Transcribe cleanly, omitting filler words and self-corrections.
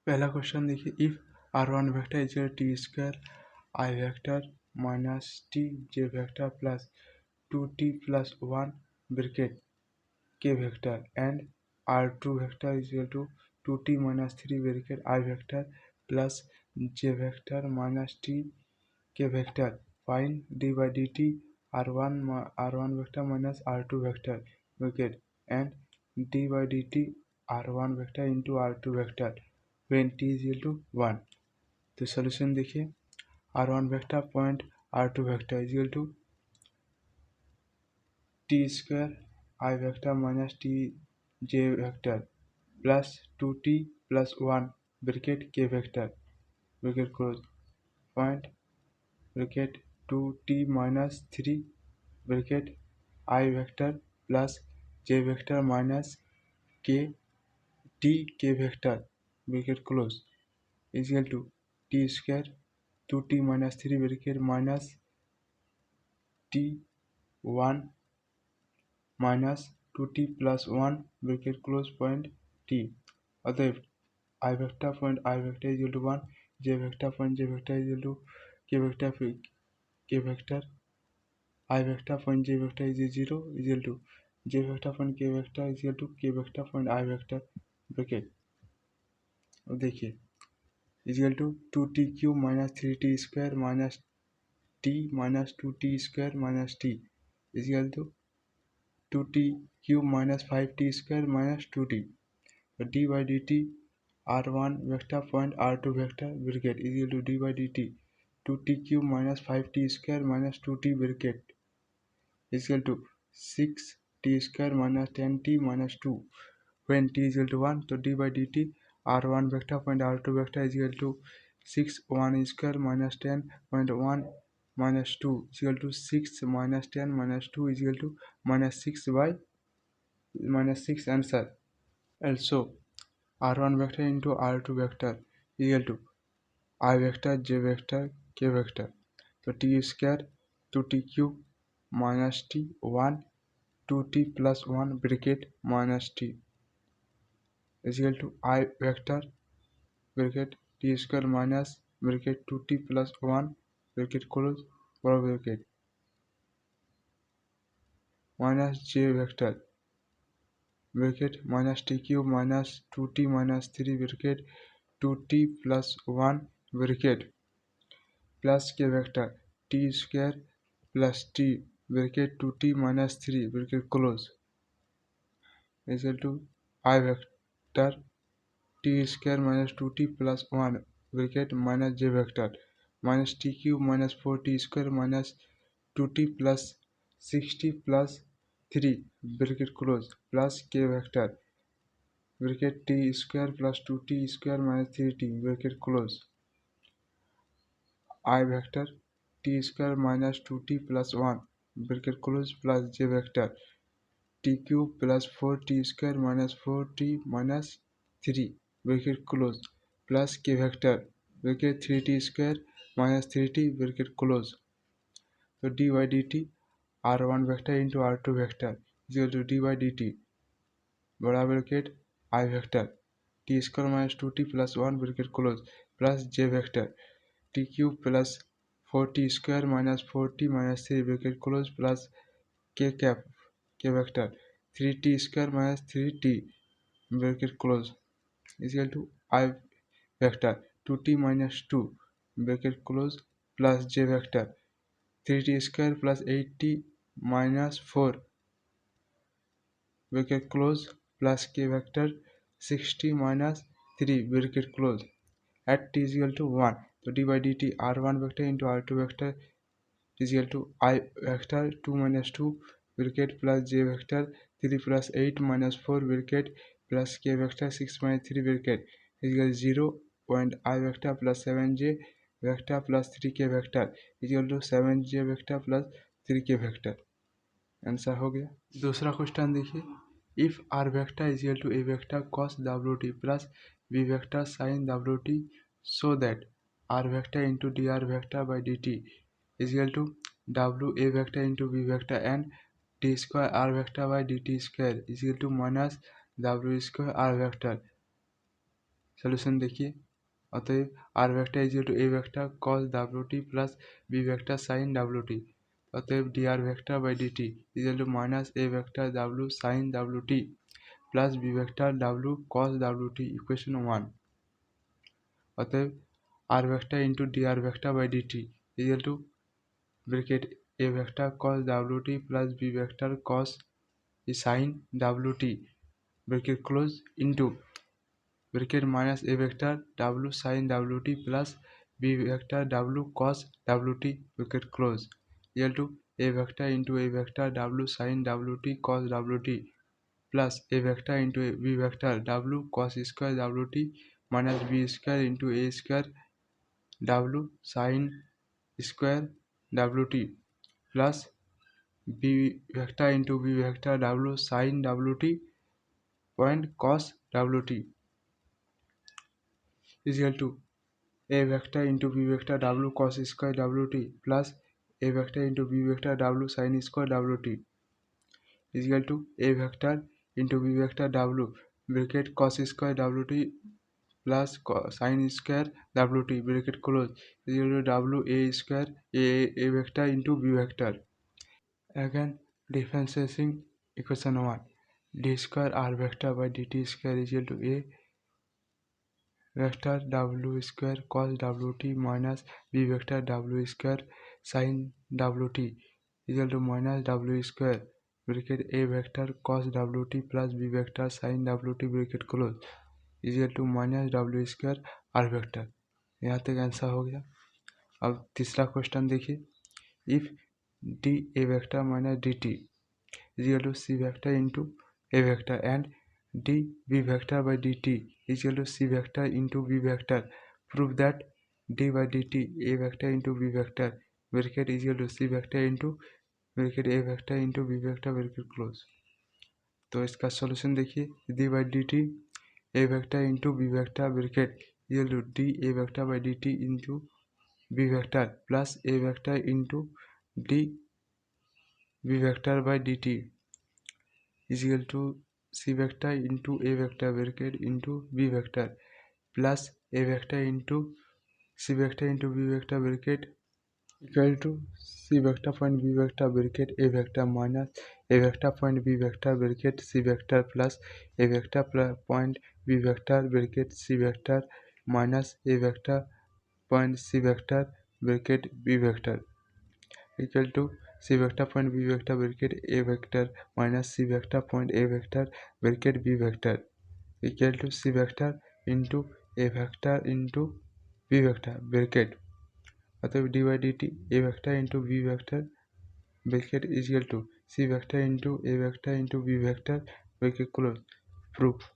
पहला क्वेश्चन देखिए, if r1 vector is t square i vector minus t j vector plus 2t plus 1 bracket k vector and r2 vector is equal to 2t minus 3 bracket i vector plus j vector minus t k vector, find d by D T r1 vector minus r2 vector bracket and d by D T r1 vector into r2 vector when t is equal to 1। तो solution देखिए, r1 vector point r2 vector is equal to t square i vector minus t j vector plus 2t plus 1 bracket k vector bracket close point bracket 2t minus 3 bracket i vector plus j vector minus k t k vector bracket close is equal to t square 2t minus 3 bracket minus t 1 minus 2t plus 1 bracket close point t। अतएव i vector point i vector is equal to 1, j vector point j vector is equal to k vector i vector point j vector is 0 is equal to j vector point k vector is equal to k vector point i vector bracket. अब देखिए is equal to 2t cube minus 3t square minus t minus 2t square minus t is equal to 2t cube minus 5t square minus 2t। तो D by D T r1 vector point r2 vector bracket is equal to D by D T 2t cube minus 5t square minus 2t bracket is equal to 6t square minus 10t minus 2 when t is equal to 1। तो D by D T r1 vector point r2 vector is equal to 6 1 square minus 10.1 minus 2 is equal to 6 minus 10 minus 2 is equal to minus 6 by minus 6 answer. also r1 vector into r2 vector is equal to I vector J vector K vector. तो T square 2t cube minus T 1 2t plus 1 bracket minus T is equal to I vector bracket t square minus bracket 2t plus 1 bracket close bracket minus j vector bracket minus t cube minus 2t minus 3 bracket 2t plus 1 bracket plus k vector t square plus t bracket 2t minus 3 bracket close is equal to I vector t square minus 2t plus 1 bracket minus j vector minus t cube minus 4t square minus 2t plus 6t plus 3 bracket close plus k vector bracket t square plus 2t square minus 3t bracket close I vector t square minus 2t plus 1 bracket close plus j vector t cube plus 4t square minus 4t minus 3 bracket close plus k vector bracket 3t square minus 3t bracket close। तो D by D T r1 vector into r2 vector is equal to D by D t बड़ा bracket i vector t square minus 2t plus 1 bracket close plus j vector t cube plus 4t square minus 4t minus 3 bracket close plus k cap k vector 3t square minus 3t bracket close is equal to I vector 2t minus 2 bracket close plus j vector 3t square plus 8t minus 4 bracket close plus k vector 6t minus 3 bracket close at t is equal to 1। तो D by D T r1 vector into r2 vector is equal to I vector 2 minus 2 bracket plus j vector 3 plus 8 minus 4 bracket plus k vector 6 minus 3 bracket is equal to 0 point I vector plus 7j vector plus 3k vector is equal to 7j vector plus 3k vector। Answer हो गया। दूसरा question देखिए, if r vector is equal to a vector cos wt plus b vector sin wt so that r vector into dr vector by dt is equal to w a vector into b vector and d square r vector by dt square is equal to minus w square r vector solution देखिए। अतएव R vector is to A vector cos W T plus B vector sine W T. अतएव D R vector by D T is to minus A vector W sine W T plus B vector W cos W T equation 1। अतएव R vector into D R vector by D T is to bracket A vector cos W T plus B vector cos sign W T bracket close into bracket minus A vector W sine W T plus B vector W cos W T bracket close equal to A vector into A vector W sine W T cos W T plus A vector into B vector W cos square W T minus B square into A square W sine square W T plus B vector into B vector W sine W T point cos W T is equal to a vector into b vector w cos square wt plus a vector into b vector w sin square wt is equal to a vector into b vector w bracket cos square wt plus sin square wt bracket close is equal to w a square a vector into b vector. Again differentiating equation 1 d square r vector by dt square is equal to a vector W square cos W T minus B vector W square sine W T equal to minus W square bracket A vector cos W T plus B vector sine W T bracket close equal to minus W square R vector. यहाँ तक answer हो गया। अब तीसरा question देखिए। If D A vector minus D T is equal to c vector into a vector and d b vector by dt is equal to c vector into b vector. Prove that d by dt a vector into b vector bracket is equal to c vector into bracket a vector into b vector bracket close। तो इसका solution देखिए। d by dt a vector into b vector bracket is equal to d a vector by dt into b vector plus a vector into d b vector by dt is equal to c vector into a vector bracket into b vector plus a vector into c vector into b vector bracket equal to c vector point b vector bracket a vector minus a vector point b vector bracket c vector plus a vector point b vector bracket c vector minus a vector point c vector bracket b vector equal to c vector point b vector bracket a vector minus c vector point a vector bracket b vector equal to c vector into a vector into b vector bracket अतः dy dt a vector into b vector bracket is equal to c vector into a vector into b vector bracket close। Proof